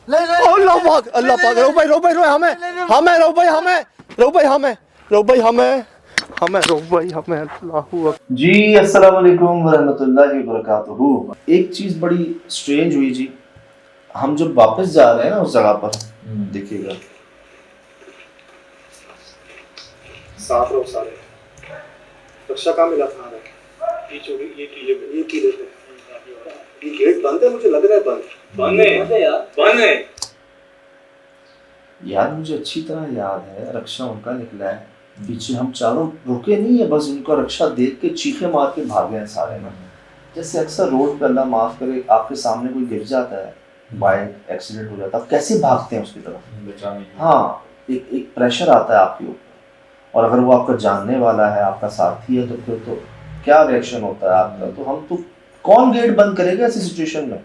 अल्लाह पाक रो भाई हमें अल्लाहू अकबर। जी अस्सलाम वालेकुम वरहमतुल्लाहि वबरकातुहू। एक चीज बड़ी स्ट्रेंज हुई जी, हम जब वापस जा रहे हैं ना उस जगह पर, देखिएगा साफ रहो सारे। रक्षा कहाँ मिला था हमें? ये किले पे। ये गेट बंद है, मुझे लग रहा है बंद है यार। मुझे अच्छी तरह याद है रक्षा उनका निकला है, पीछे हम चारों रुके नहीं है, बस उनका रक्षा देख के चीखे मार के भागे हैं सारे में। जैसे अक्सर रोड पे अल्लाह माफ करे आपके सामने कोई गिर जाता है, बाइक एक्सीडेंट हो जाता है, कैसे भागते हैं उसकी तरफ। हाँ, एक प्रेशर आता है आपके ऊपर, और अगर वो आपका जानने वाला है, आपका साथी है, तो फिर तो क्या रिएक्शन होता है आपका। तो हम तो कौन गेट बंद करेगा ऐसी सिचुएशन में?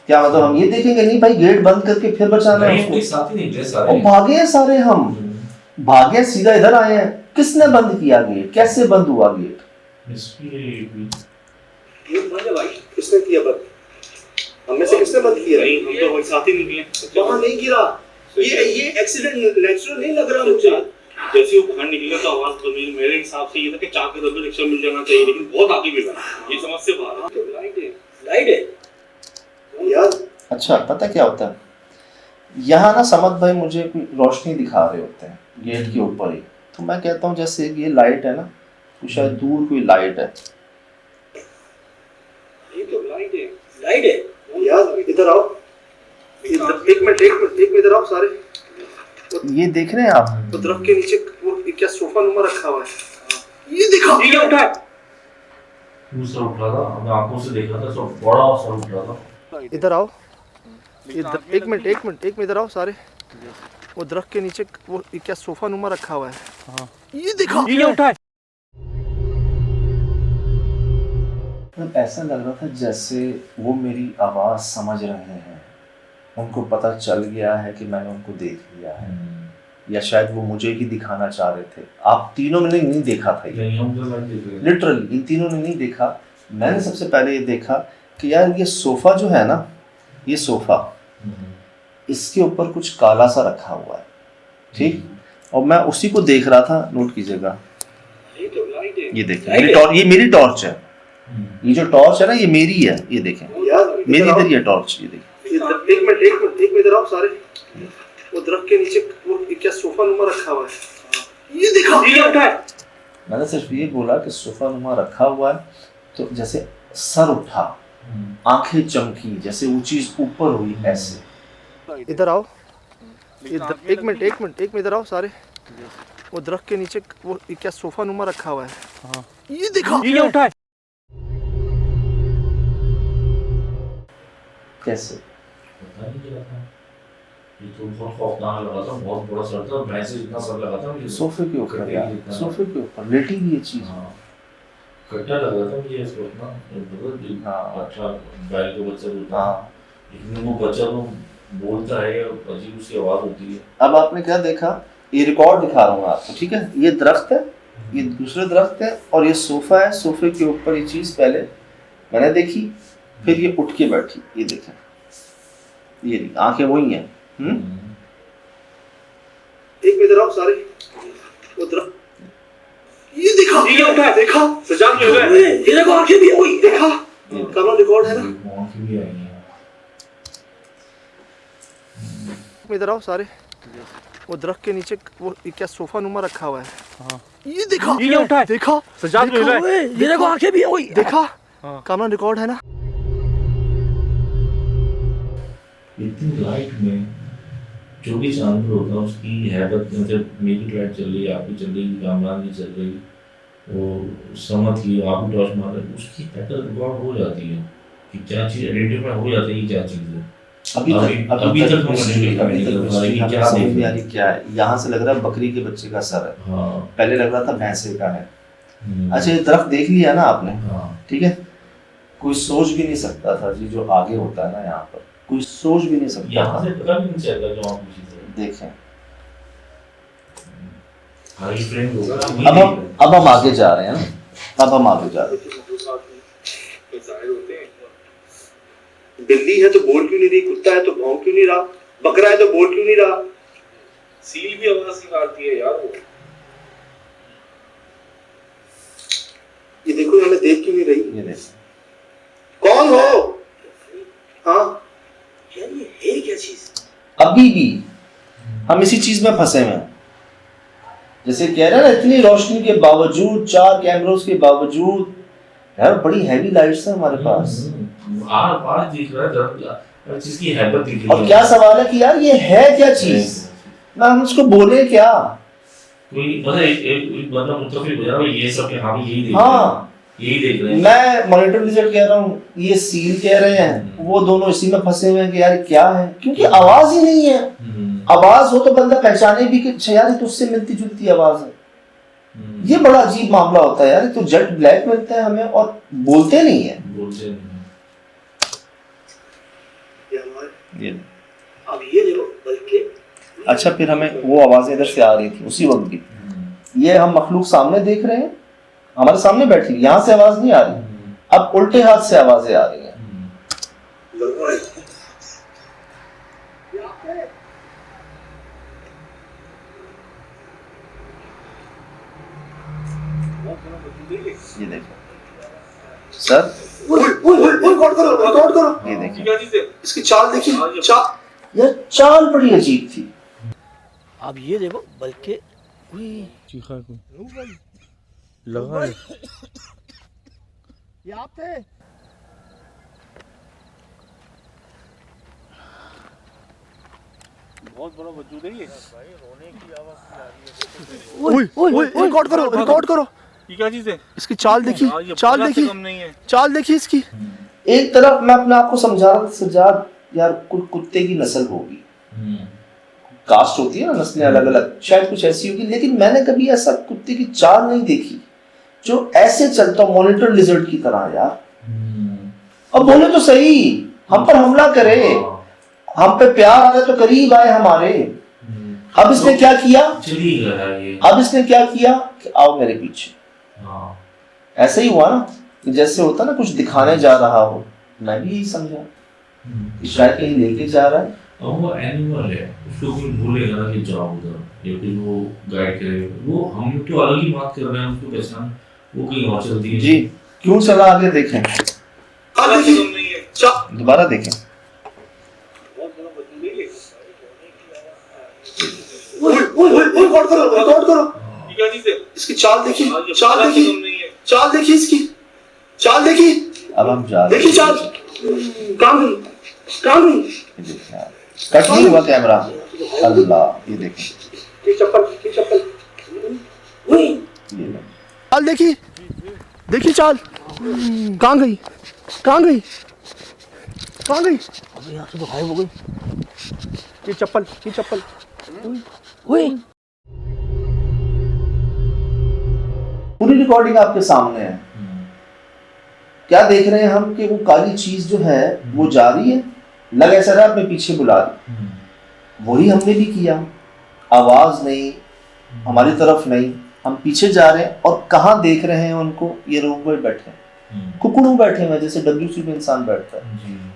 क्या मतलब हम ये देखेंगे नहीं भाई गेट बंद करके फिर बचाना है उसको? साथ ही निकले सारे, और भागे हैं सारे, हम भागे सीधा इधर आए हैं। किसने बंद किया गेट? कैसे बंद हुआ गेट? बंद है भाई। किसने किया बंद? हम में से किसने बंद किया? हम तो वही साथ ही निकले। वहां नहीं गिरा। ये एक्सीडेंट नेचुरल नहीं लग रहा मुझे। जैसे वो बाहर निकले तो आवाज तो मेरे हिसाब से ये था कि चाक के दबे रिक्शा मिल जाना चाहिए, लेकिन बहुत आगे मिला। ये समझ से बाहर। लाइट है यार। अच्छा, पता क्या होता है यहाँ ना, समद भाई मुझे रोशनी दिखा रहे होते हैं गेट के ऊपर ही, तो मैं कहता हूँ जैसे ये लाइट है ना, तो शायद दूर कोई लाइट है। ये तो लाइट है यार। इधर आओ, एक मिनट इधर आओ सारे। ये देख रहे हैं आप? तो दरख्त के नीचे वो क्या सोफा नुमा रखा हुआ है, ये दिखा। ये उठा है, दूसरा उठा था, हमने आंखों से देखा था, सब बड़ा सा उठा था। इधर आओ, एक मिनट इधर आओ सारे। वो दरख्त के नीचे वो क्या सोफा नुमा रखा हुआ है, ये दिखा। ये उठा है। ऐसा लग रहा था जैसे वो मेरी आवाज़ समझ रहे हैं, उनको पता चल गया है कि मैंने उनको देख लिया है, या शायद वो मुझे ही दिखाना चाह रहे थे। आप तीनों ने नहीं देखा था ये, लिटरली इन तीनों ने नहीं देखा। मैंने सबसे पहले ये देखा कि यार ये सोफ़ा जो है ना, ये सोफ़ा, इसके ऊपर कुछ काला सा रखा हुआ है, ठीक। और मैं उसी को देख रहा था, नोट कीजिएगा, ये देखें, ये मेरी टॉर्च है। ये जो टॉर्च है ना, ये मेरी है, ये देखें मेरी इधर ये टॉर्च, ये देखें। एक मिनट इधर आओ सारे। वो दरख्त के नीचे वो क्या सोफा नुमा रखा हुआ है, ये दिखा। ये उठा है। मैंने सिर्फ ये बोला कि सोफा नुमा रखा हुआ है, तो जैसे सर उठा, आंखें चमकी, जैसे वो चीज ऊपर हुई ऐसे। इधर आओ, एक मिनट इधर आओ सारे। वो दरख्त के नीचे वो क्या सोफा नुमा रखा हुआ है, ये दिखा। ये उठा है। कैसे? पता नहीं क्या था, ये तो बहुत खौफनाक लगा था, बहुत बड़ा सर था, भैंस जितना सर लगा था मुझे। सोफे के ऊपर यार, सोफे के ऊपर लेटी हुई ये चीज। हाँ, कट्टा लगा था मुझे इसको अपना, मतलब हाँ, अच्छा बैल का बच्चा होता है, हाँ। लेकिन वो बच्चा तो बोलता है, अजीब उसकी आवाज होती है। अब आपने क्या देखा, ये रिकॉर्ड दिखा रहा हूँ आपको, ठीक है। ये दरख्त है, ये दूसरे दरख्त है, और ये सोफा है। सोफे के ऊपर ये चीज पहले मैंने देखी, फिर ये उठ के बैठी, ये देखें, ये आंखें वही हैं। एक इधर आओ सारे। वो दरख्त, ये दिखा। ये उठा है, देखा। सजा मिल रहा है, ये देखो आंखें भी वही, देखा। करो रिकॉर्ड है ना, आंखें भी आई हैं। इधर आओ सारे। वो दरख्त के नीचे वो क्या सोफा नुमा रखा हुआ है, ये दिखा। ये उठा है, देखा। सजा मिल रहा है, ये देखो आंखें भी वही, देखा। कैमरा रिकॉर्ड है ना। इतनी लाइट में जो भी जानवर होता है उसकी हैबत, मतलब मेरी लाइट चल रही है, आपकी चल रही है, कामरान की चल रही, वो समझ की आप भी टॉर्च मार रहे, उसकी पैटर्न रिकॉर्ड हो जाती है कि क्या चीज़ आइडेंटिफाई हो जाती है, क्या चीज़ है। अभी तक क्या समझ में आ रही क्या है। यहाँ से लग रहा है बकरी के बच्चे का सर है। हाँ, पहले लग रहा था भैंसे का है। अच्छा, ये दरख्त देख लिया ना आपने, ठीक है। कोई सोच भी नहीं सकता था जी, जो आगे होता है ना यहाँ पर, कोई सोच भी नहीं सकता। यहाँ से पता भी नहीं चलता जो आप देखें। हाई फ्रेम होगा। अब हम आगे जा रहे हैं ना, अब हम आगे जा रहे हैं। बिल्ली है तो बोल क्यों नहीं रही, कुत्ता है तो भौं क्यों नहीं रहा, बकरा है तो बोल क्यों नहीं रहा। सील भी आवाज निकालती है यार वो। ये देखो हमें देख क्यों नहीं रही, ये देखो कौन हो। हाँ यार ये है क्या चीज। अभी भी हम इसी चीज में फंसे हुए हैं। जैसे कह रहे हैं ना, इतनी रोशनी के बावजूद, 4 कैमरों के बावजूद, यार बड़ी हैवी लाइट्स है हमारे पास। आर पार दिख रहा है, हर चीज की हैबत दिख रही है। और क्या सवाल है कि यार ये है क्या चीज, ना हम उसको बोले क्या। कोई मतलब मुतफिक हो जा रहा है ये सब के, हाँ यही देख हाँ यही देख रहे हैं। मैं मॉनिटर लिजर्ड कह रहा हूँ, ये सील कह रहे हैं, वो दोनों इसी में फंसे हुए हैं कि यार क्या है, क्योंकि आवाज ही नहीं है। आवाज हो तो बंदा पहचाने भी कि यार तो उससे मिलती जुलती आवाज है। ये बड़ा अजीब मामला होता है यार, तो जेट ब्लैक मिलता है हमें और बोलते नहीं है। ये अब ये देखो बल्कि अच्छा, फिर हमें वो आवाजें इधर से आ रही थी उसी वक्त भी। ये हम मखलूक सामने देख रहे हैं, हमारे सामने बैठी, यहाँ से आवाज नहीं आ रही, अब उल्टे हाथ से आवाजें आ रही हैं। ये देखो सर, रिकॉर्ड करो ये देखिए, इसकी चाल देखिए, चाल यार चाल बड़ी अजीब थी। अब ये देखो बल्कि चीखा कोई लगा है। ये आप थे। बहुत बड़ा वजूद है ये भाई, रोने की आवाज आ ओए रिकॉर्ड करो ये क्या चीज है। इसकी चाल देखिए, चाल देखिए, कम नहीं है। चाल देखिए इसकी। एक तरफ मैं अपने आप को समझा रहा था सज्जाद, यार कोई कुत्ते की नस्ल होगी, कास्ट होती है ना, नस्लें अलग अलग, शायद कुछ ऐसी होगी, लेकिन मैंने कभी ऐसा कुत्ते की चाल नहीं देखी जो ऐसे चलता मॉनिटर लिजर्ड की तरह यार। अब बोले तो सही, हम पर हमला करे, हम पे प्यार आ रहा तो करीब आए हमारे। अब इसने क्या किया, अब इसने क्या किया कि आओ मेरे पीछे। ऐसा ही हुआ ना, जैसे होता ना कुछ दिखाने जा रहा हो, मैं भी यही समझा शायद कहीं लेके जा रहा है। और वो एनिमल है, उसको कोई बोलेगा ना कि जाओ उधर, या फिर वो गाइड करेगा, वो हम तो अलग ही बात कर रहे हैं, उसको पहचान वो कहीं और चलती है। जी क्यों चला, आगे देखें, दोबारा देखें। रिकॉर्ड करो ये क्या चीज है। इसकी चाल देखिए, चाल देखिए इसकी, चाल देखिए। अब हम जा रहे देखिए चाल कहाँ गई। कट नहीं हुआ कैमरा, अल्लाह, ये देखें, ये चप्पल ये चाल देखिए चाल कहाँ गई। अबे यहाँ से तो गायब हो गई। ये चप्पल पूरी रिकॉर्डिंग आपके सामने है। क्या देख रहे हैं हम कि वो काली चीज जो है वो जा रही है, लग ऐसा रहा अपने पीछे बुला रही, वही हमने भी किया, आवाज नहीं, हमारी तरफ नहीं, हम पीछे जा रहे हैं और कहाँ देख रहे हैं उनको, ये रूम में बैठे कुकड़ू बैठे हुए जैसे WC में इंसान बैठता है,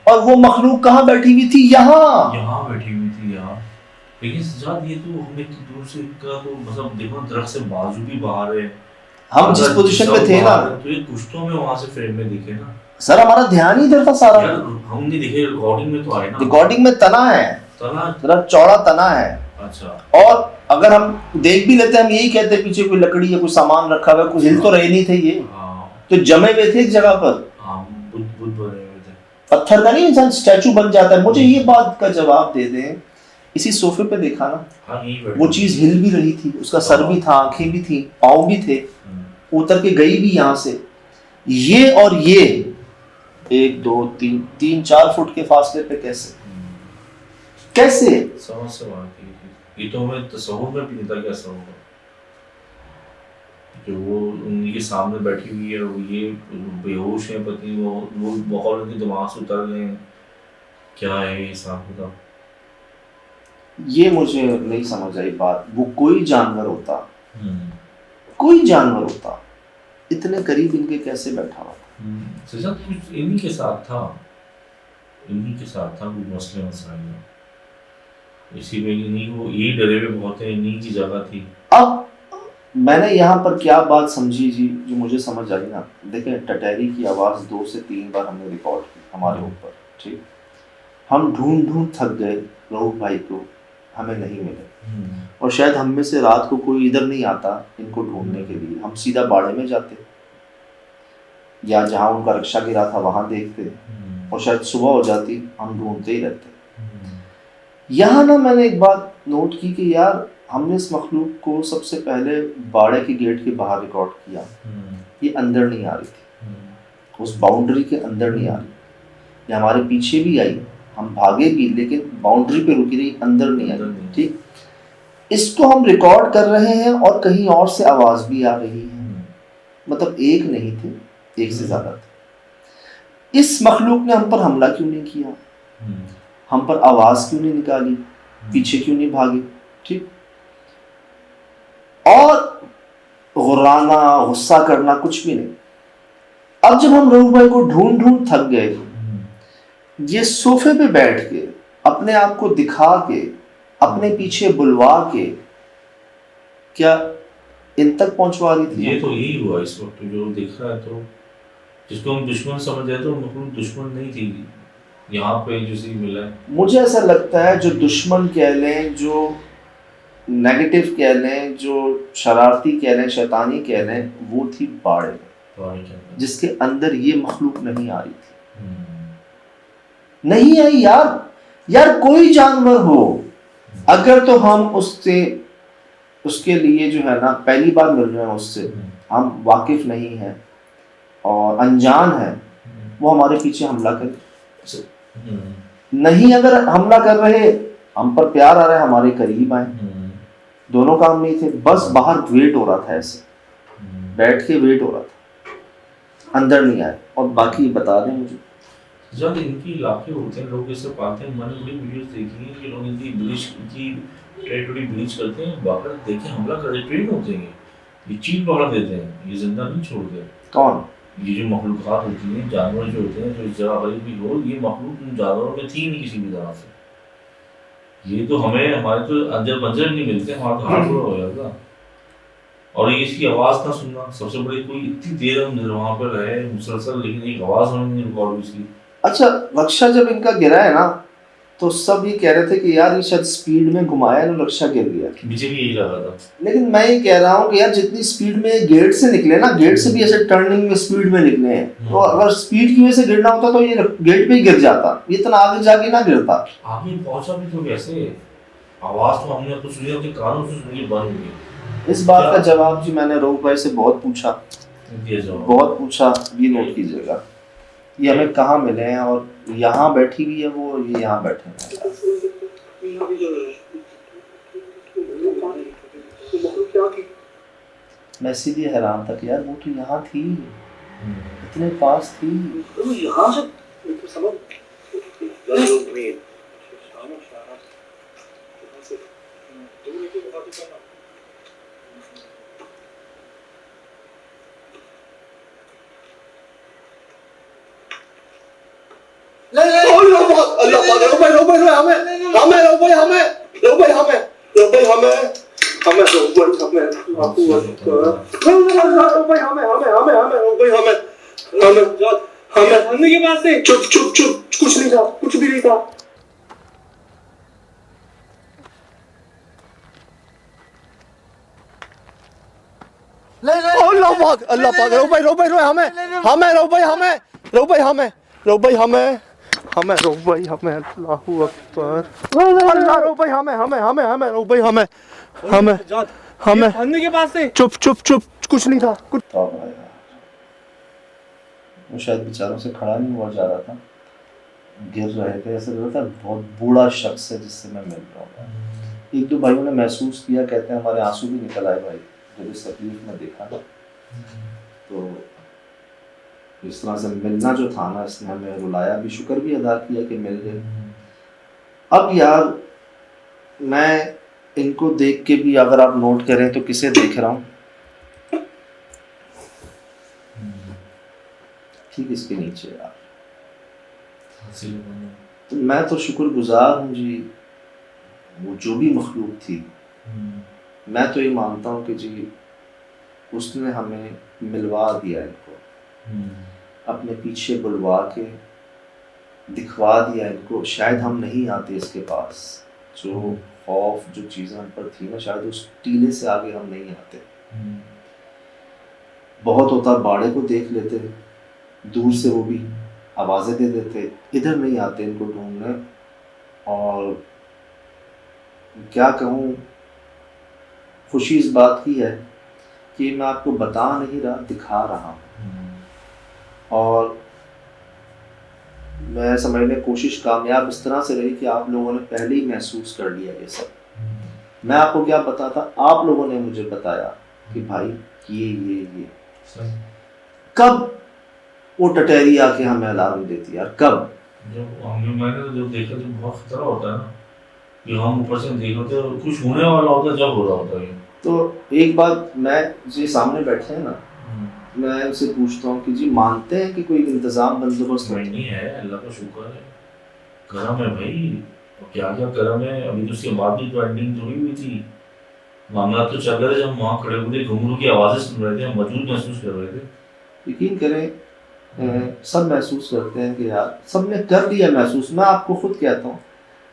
और वो मखलूक कहाँ बैठी हुई थी, यहाँ बैठी हुई थी यार। लेकिन सजाद ये तो हमें तो दूर से का तो मतलब देखो दरख्त से बाजू भी बाहर है, हम जिस पोजीशन में थे ना, तो ये कुछ तो हमें वहां से फ्रेम में दिखे ना सर, हमारा ध्यान ही इधर था सारा। हम नहीं दिखे, रिकॉर्डिंग में तो आए ना, रिकॉर्डिंग में तना है, तना चौड़ा तना है। अच्छा, और अगर हम देख भी लेते, हम यही कहते पीछे कोई लकड़ी या कोई सामान रखा हुआ, कुछ हिल तो रहे नहीं थे ये, तो जमे हुए थे एक जगह पर, बुद्ध बने हुए थे। पत्थर का नहीं इंसान स्टैचू बन जाता है। मुझे ये बात का जवाब दे दें, इसी सोफे पे देखा ना, वो चीज हिल भी रही थी, उसका सर भी था, आंखें भी थी, पाँव भी थे, उतर के गई भी यहाँ से। ये और ये 1 2 3 4 फुट के फासले पे कैसे समझ से बात की, ये तो हमें तस्वीर में भी नहीं था कैसा होगा, जो वो उनके सामने बैठी हुई है, वो ये बेहोश है, पत्नी वो बहुत उनके दिमाग से उतर गए, क्या है हिसाब किताब, ये मुझे नहीं समझ आई बात। वो कोई जानवर होता, इतने करीब इनके कैसे बैठा हुआ, कुछ इन्हीं के साथ था। इन्हीं के साथ था कोई मसले मसाइल में, इसी में इन्हीं को यही डरे हुए बहुत है, इन्हीं की जगह थी। अब मैंने यहाँ पर क्या बात समझी जी, जो मुझे समझ आई ना, देखें टटहरी की आवाज़ 2 से 3 बार हमने रिकॉर्ड की हमारे ऊपर, ठीक, हम ढूंढ ढूंढ थक गए रऊफ भाई को, हमें नहीं मिले, और शायद हम में से रात को कोई इधर नहीं आता इनको ढूंढने के लिए, हम सीधा बाड़े में जाते या जहाँ उनका रिक्शा गिरा था वहाँ देखते, और शायद सुबह हो जाती, हम ढूंढते ही रहते। यहाँ ना मैंने एक बात नोट की कि यार हमने इस मखलूक को सबसे पहले बाड़े के गेट के बाहर रिकॉर्ड किया, ये अंदर नहीं आ रही थी, उस बाउंड्री के अंदर नहीं आ रही, ये हमारे पीछे भी आई, हम भागे भी लेकिन बाउंड्री पे रुकी रही, अंदर नहीं आई, ठीक। इसको हम रिकॉर्ड कर रहे हैं और कहीं और से आवाज़ भी आ रही है, मतलब एक नहीं थे, एक से ज़्यादा थे। इस मखलूक ने हम पर हमला क्यों नहीं किया, हम पर आवाज़ क्यों नहीं निकाली, पीछे क्यों नहीं भागे, ठीक। और गुर्राना गुस्सा करना कुछ भी नहीं। अब जब हम रऊफ भाई को ढूंढ ढूंढ थक गए, ये सोफे पे बैठ के अपने आप को दिखा के अपने पीछे बुलवा के क्या इन तक पहुंचवा रही थी। ये तो यही हुआ इस वक्त जो दिख रहा है, तो जिसको हम दुश्मन समझ रहे थे वो मखलूक दुश्मन नहीं थी, यहाँ पे जिसे मिला है। मुझे ऐसा लगता है जो दुश्मन कह लें, जो नेगेटिव कह लें, जो शरारती कह लें, शैतानी कह लें, वो थी बाड़े में, जिसके अंदर ये मखलूक नहीं आ रही थी, नहीं आई यार। यार कोई जानवर हो अगर, तो हम उससे उसके लिए जो है ना पहली बार मिल रहे हैं उससे, हम वाकिफ नहीं हैं और अनजान है, वो हमारे पीछे हमला करे, नहीं अगर हमला कर रहे, हम पर प्यार आ रहा है, हमारे करीब आए, दोनों काम नहीं थे, बस बाहर वेट हो रहा था, ऐसे बैठ के वेट हो रहा था, अंदर नहीं आए। और बाकी बता दें मुझे, जब इनकी इलाके होते हैं लोग इसे पालते हैं, मैंने बड़ी वीडियोस देखी हैं कि लोग इनकी ब्लीच की टेरिटरी ब्लीच करते हैं, बाहर देखें हमला कर ट्रेन होते हैं, ये चील पकड़ देते हैं, ये जिंदा नहीं छोड़ते। कौन? ये जो मखलूक़ात होती हैं, जानवर जो होते हैं, जो इस जगह पर भी हो, ये मखलूक उन जानवरों में थी नहीं किसी भी तरह से, ये तो हमें हमारे तो अंजर पंजर नहीं मिलते, हमारा तो हाथ पूरा हो जाता। और ये इसकी आवाज़ ना सुनना सबसे बड़ी, कोई इतनी देर हम वहाँ पर रहे मुसलसल, लेकिन एक आवाज़ हमें नहीं रिकॉर्ड हुई इसकी। अच्छा, रक्षा जब इनका गिरा है ना, तो सब ये कह रहे थे कि यार ये शायद स्पीड में घुमाया ना, रक्षा गिर गया, मुझे भी यही लगा था। लेकिन मैं ये कह रहा हूँ कि यार जितनी स्पीड में गेट से निकले ना, गेट से भी ऐसे टर्निंग में स्पीड में निकले हैं, तो अगर स्पीड की वजह से गिरना होता तो ये गेट पे ही गिर जाता, ये इतना आगे जाके ना गिरता। आगे पहुंचा भी तो कैसे, आवाज़ तो हमने तो सुनी, अपने कानों से सुनी, बंद हुई। इस बात का जवाब जी मैंने रऊफ भाई से बहुत पूछा, ये नोट कीजिएगा, ये हमें कहाँ मिले हैं, और यहाँ बैठी हुई है वो, ये यहाँ बैठे हैं। मैं सीधे हैरान था कि यार वो तो यहाँ थी, इतने पास थी, यहाँ से समझ चुप चुप चुप, कुछ नहीं था, कुछ भी नहीं था। अल्लाह पाक, रऊफ भाई हमें, रऊफ भाई हमें, अल्लाहू अकबर, अल्लाह रऊफ भाई हमें के पास से, चुप चुप चुप, कुछ नहीं था, कुछ। वो शायद बेचारों से खड़ा नहीं हुआ जा रहा था, गिर रहे थे, ऐसा लग रहा था बहुत बूढ़ा शख्स है जिससे मैं मिल रहा हूँ। एक दो भाइयों ने महसूस किया, कहते हैं हमारे आंसू भी निकल आए भाई जब इस तकलीफ में देखा ना, तो इस तरह से मिलना जो था ना, इसने हमें रुलाया भी, शुक्र भी अदा किया कि मिल गए। अब यार मैं इनको देख के भी, अगर आप नोट करें तो किसे देख रहा हूँ, ठीक इसके नीचे यार, हसीन बना। तो मैं तो शुक्रगुजार हूँ जी, वो जो भी मखलूक थी, मैं तो ये मानता हूँ कि जी उसने हमें मिलवा दिया इनको, अपने पीछे बुलवा के दिखवा दिया इनको। शायद हम नहीं आते इसके पास, जो खौफ जो चीज़ें हम पर थी ना, शायद उस टीले से आगे हम नहीं आते। बहुत होता बाड़े को देख लेते, दूर से वो भी आवाज़ें दे देते, इधर नहीं आते इनको ढूंढने। और क्या कहूँ, खुशी इस बात की है कि मैं आपको बता नहीं रहा, दिखा रहा हूँ। और मैं समझने की कोशिश कामयाब इस तरह से रही कि आप लोगों ने पहले ही महसूस कर लिया ये सब। मैं आपको क्या बताता, आप लोगों ने मुझे बताया कि भाई ये कब वो टटेरी आके हमें अलार्म देती यार, कब? मैंने तो जब देखा तो बहुत खतरा होता है ना कि हम ऊपर से देख रहे थे, कुछ होने वाला होता है जब हो रहा होता है। तो एक बात, मैं जी सामने बैठे हैं ना, मैं उनसे पूछता हूँ कि जी मानते हैं कि कोई इंतजाम बंदोबस्त नहीं है? अल्लाह का शुक्र है, करम है भाई, क्या क्या करम है। अभी तो उसके बाद भी तो एंडिंग थोड़ी हुई थी, मामला तो चल रहे थे, हम वहाँ खड़े हुए थे, घुंघरू की आवाज़ें सुन रहे थे, हम मौजूद महसूस कर रहे थे। यकीन करें, सब महसूस करते हैं कि यार सब ने कर लिया महसूस। मैं आपको खुद कहता हूँ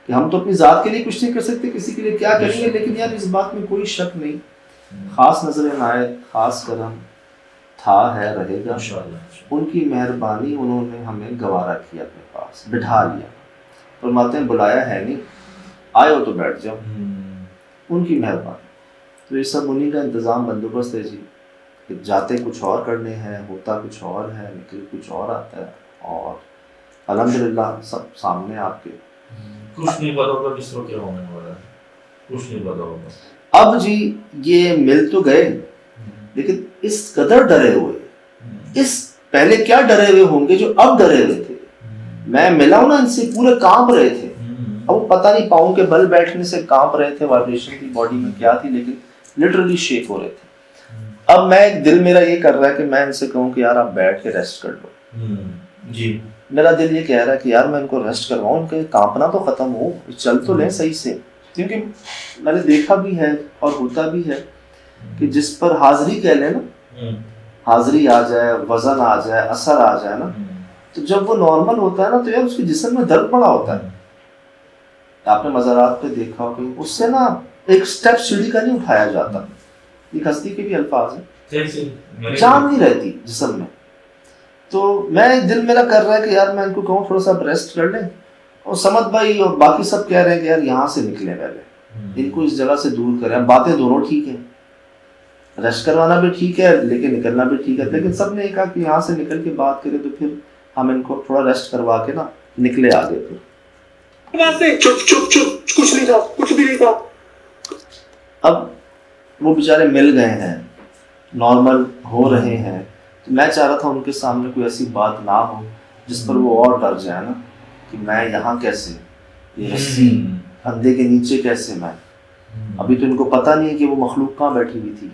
कि हम तो अपनी ज़ात के लिए कुछ नहीं कर सकते, किसी के लिए क्या करेंगे, लेकिन यार इस बात में कोई शक नहीं, ख़ास नजर इनायत, ख़ास करम था, है, रहेगा। उनकी मेहरबानी, उन्होंने हमें गवारा किया, अपने पास बिठा लिया। फरमाते हैं बुलाया है नहीं, आए हो तो बैठ जाओ, उनकी मेहरबानी। तो ये सब उन्हीं का इंतज़ाम बंदोबस्त है जी, कि जाते कुछ और करने हैं, होता कुछ और है, निकल कुछ और आता है। और अल्हम्दुलिल्लाह सब सामने आपके। कुछ नहीं पता होगा किस वक्त क्या होने वाला है, कुछ नहीं पता होगा। अब जी ये मिल तो गए, लेकिन इस कदर डरे हुए, इस पहले क्या डरे हुए होंगे जो अब डरे हुए थे। मैं मिला हूं ना इनसे, पूरे कांप रहे थे। अब वो पता नहीं पाँव के बल बैठने से कांप रहे थे, वाइब्रेशन थी बॉडी में क्या थी, लेकिन लिटरली शेक हो रहे थे। अब मैं, दिल मेरा ये कर रहा है कि मैं इनसे कहूँ कि यार आप बैठ के रेस्ट कर लो जी। मेरा दिल ये कह रहा है कि यार मैं इनको रेस्ट करवाऊँ, इनके कांपना तो खत्म हो, चल तो लें सही से। क्योंकि मैंने देखा भी है और होता भी है कि जिस पर हाजिरी कह लें ना, हाजिरी आ जाए, वजन आ जाए, असर आ जाए ना, तो जब वो नॉर्मल होता है ना, तो यार उसके जिस्म में दर्द बड़ा होता है। आपने मज़ारात पे देखा हो कि उससे ना एक स्टेप सीढ़ी का नहीं उठाया जाता। ये हस्ती के भी अल्फाज हैं, जान नहीं रहती जिस्म में। तो मैं, दिल मेरा कर रहा है कि यार मैं इनको कहूँ थोड़ा सा रेस्ट कर लें, और समद भाई और बाकी सब कह रहे हैं कि यार यहाँ से निकले, पहले इनको इस जगह से दूर करें। बातें दोनों ठीक है, रेस्ट करवाना भी ठीक है, लेकिन निकलना भी ठीक है, लेकिन सब ने कहा कि यहाँ से निकल के बात करें, तो फिर हम इनको थोड़ा रेस्ट करवा के ना निकले आगे। फिर चुप चुप चुप, कुछ नहीं था, कुछ भी नहीं था। अब वो बेचारे मिल गए हैं, नॉर्मल हो रहे हैं, तो मैं चाह रहा था उनके सामने कोई ऐसी बात ना हो जिस पर वो और डर जाए ना, कि मैं यहाँ कैसे, ये रस्सी फंदे के नीचे कैसे मैं। अभी तो इनको पता नहीं है कि वो मखलूक कहाँ बैठी हुई थी।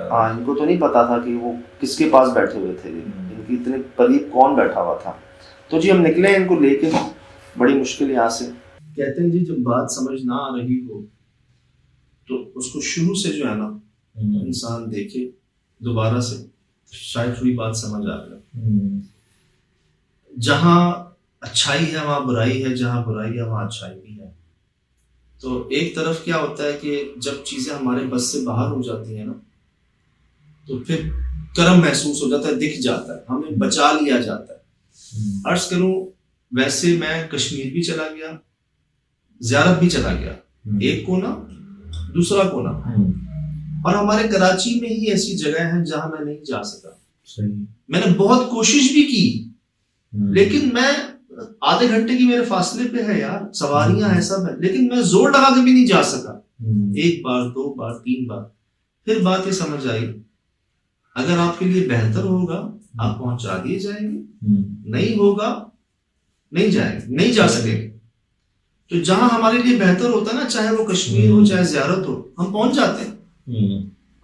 हाँ, इनको तो नहीं पता था कि वो किसके पास बैठे हुए थे, इनकी इतने करीब कौन बैठा हुआ था। तो जी हम निकले इनको लेके, बड़ी मुश्किल यहाँ से। कहते हैं जी जब बात समझ ना आ रही हो तो उसको शुरू से जो है ना इंसान देखे दोबारा से, शायद थोड़ी बात समझ आ जाए। जहाँ अच्छाई है वहाँ बुराई है, जहाँ बुराई है वहाँ अच्छाई भी है। तो एक तरफ क्या होता है कि जब चीज़ें हमारे बस से बाहर हो जाती हैं ना, तो फिर करम महसूस हो जाता है, दिख जाता है, हमें बचा लिया जाता है। अर्ज करूं, वैसे मैं कश्मीर भी चला गया, ज़ियारत भी चला गया, एक कोना दूसरा कोना, और हमारे कराची में ही ऐसी जगह है जहां मैं नहीं जा सका। मैंने बहुत कोशिश भी की, लेकिन मैं आधे घंटे की मेरे फासले पे है यार, सवारियां हैं, सब है, लेकिन मैं जोर लगा के भी नहीं जा सका। एक बार, दो बार, तीन बार, फिर बात ये समझ आई, अगर आपके लिए बेहतर होगा आप पहुंचा दिए जाएंगे, नहीं होगा नहीं जाएंगे, नहीं जा सकेंगे। तो जहां हमारे लिए बेहतर होता है ना, चाहे वो कश्मीर हो चाहे ज़ियारत हो, हम पहुंच जाते हैं,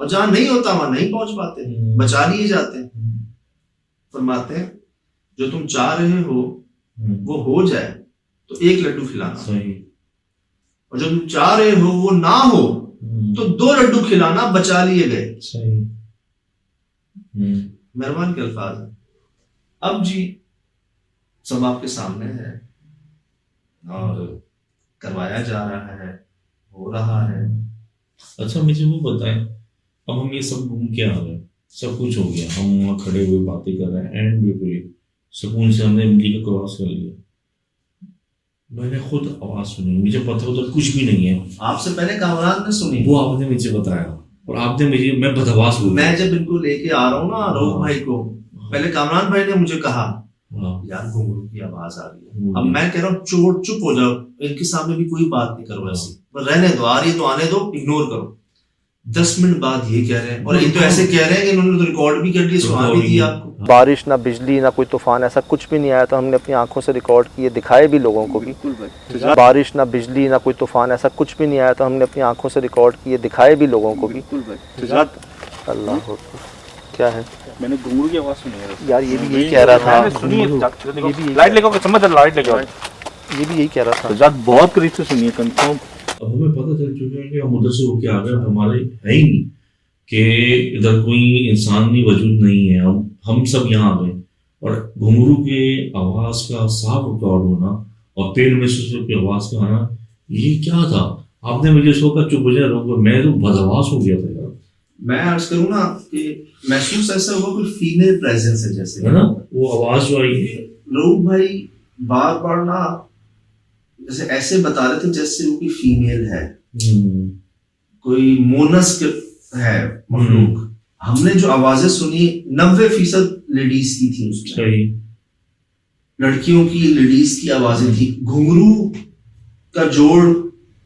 और जहां नहीं होता वहां नहीं पहुंच पाते, बचा लिए जाते हैं। फरमाते हैं जो तुम चाह रहे हो वो हो जाए तो एक लड्डू खिलाना, सही। और जो तुम चाह रहे हो वो ना हो तो 2 लड्डू खिलाना, बचा लिए गए। सही। मेहरबान के अल्फाज हैं। अब जी सब आपके सामने है और करवाया जा रहा है, हो रहा है। अच्छा मुझे वो बताएं, अब हम ये सब घूम के आ गए, सब कुछ हो गया, हम वहाँ खड़े हुए बातें कर रहे हैं एंड बिल्कुल ही सुकून से हमने इमली को क्रॉस कर लिया। मैंने खुद आवाज सुनी, मुझे पता उधर कुछ भी नहीं है। आपसे पहले कामरान ने सुनी, वो आपने मुझे बताया और आपने मुझे, मैं बदहवास हुआ। मैं जब इनको लेके आ रहा हूँ ना रऊफ भाई को, पहले कामरान भाई ने मुझे कहा यार घुंघरू की आवाज आ रही है। अब मैं कह रहा हूँ चोर चुप हो जाओ, इनके सामने भी कोई बात नहीं करो ऐसी, पर रहने दो, आ रही है तो आने दो, इग्नोर करो। 10 मिनट बाद ये कह रहे हैं, और ये तो ऐसे कह रहे हैं कि इन्होंने तो रिकॉर्ड भी कर लिया, सुना भी दिया आपको। बारिश ना बिजली ना कोई तूफान, ऐसा कुछ भी नहीं आया था। हमने अपनी आंखों से रिकॉर्ड किए, दिखाए भी लोगों को भी। बारिश ना बिजली ना कोई तूफान, ऐसा कुछ भी नहीं आया था। हमने अपनी आंखों से रिकॉर्ड किए, दिखाए भी लोगों को भी। अल्लाह हो, क्या है? मैंने घुंघरू की आवाज सुनी है यार ये भी यही कह रहा था, सुनी है। लाइट लेके समझ, लाइट लेके ये भी यही कह रहा था। जात बहुत करीब से सुनी है कंफर्म। अब हमें पता चल चुका है कि हम उधर से होके आ गए, हमारे है ही नहीं कि इधर कोई इंसान नहीं, वजूद नहीं है। हम सब यहाँ आ गए और घुंघरू के आवाज का साफ रिकॉर्ड होना और पेड़ में सुसु की आवाज का आना, ये क्या था? आपने मुझे सोचा चुप हो जाए, रोको, मैं तो बदहवास हो गया था यार। मैं अर्ज करूँ ना कि महसूस ऐसा हुआ कोई फीमेल प्रेजेंस है जैसे, है ना, वो आवाज जो आई है। रऊफ भाई बार बार ना जैसे ऐसे बता रहे थे जैसे वो कोई फीमेल है, कोई मोनस है मखलूक। हमने जो आवाजें सुनी 90% लेडीज की थी उसमें, सही, लड़कियों की, लेडीज की आवाजें थी। घुंघरू का जोड़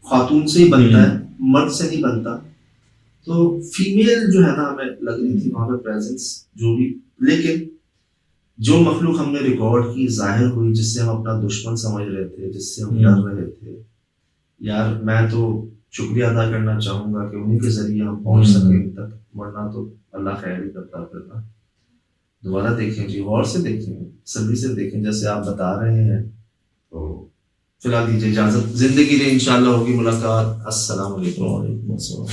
खातून से ही बनता है, मर्द से नहीं बनता। तो फीमेल जो है ना हमें लग रही थी वहां पे प्रेजेंस जो भी, लेकिन जो मखलूक हमने रिकॉर्ड की जाहिर हुई, जिससे हम अपना दुश्मन समझ रहे थे, जिससे हम डर रहे थे, यार मैं तो शुक्रिया अदा करना चाहूंगा कि उन्हीं के जरिए हम पहुंच सके इन तक, वरना तो अल्लाह खैर ही करता फिर ना। दोबारा देखें जी, गौर से देखें, सभी से देखें जैसे आप बता रहे हैं। तो फिलहाल दीजिए इजाजत, जिंदगी में इंशाल्लाह होगी मुलाकात। अस्सलाम वालेकुम।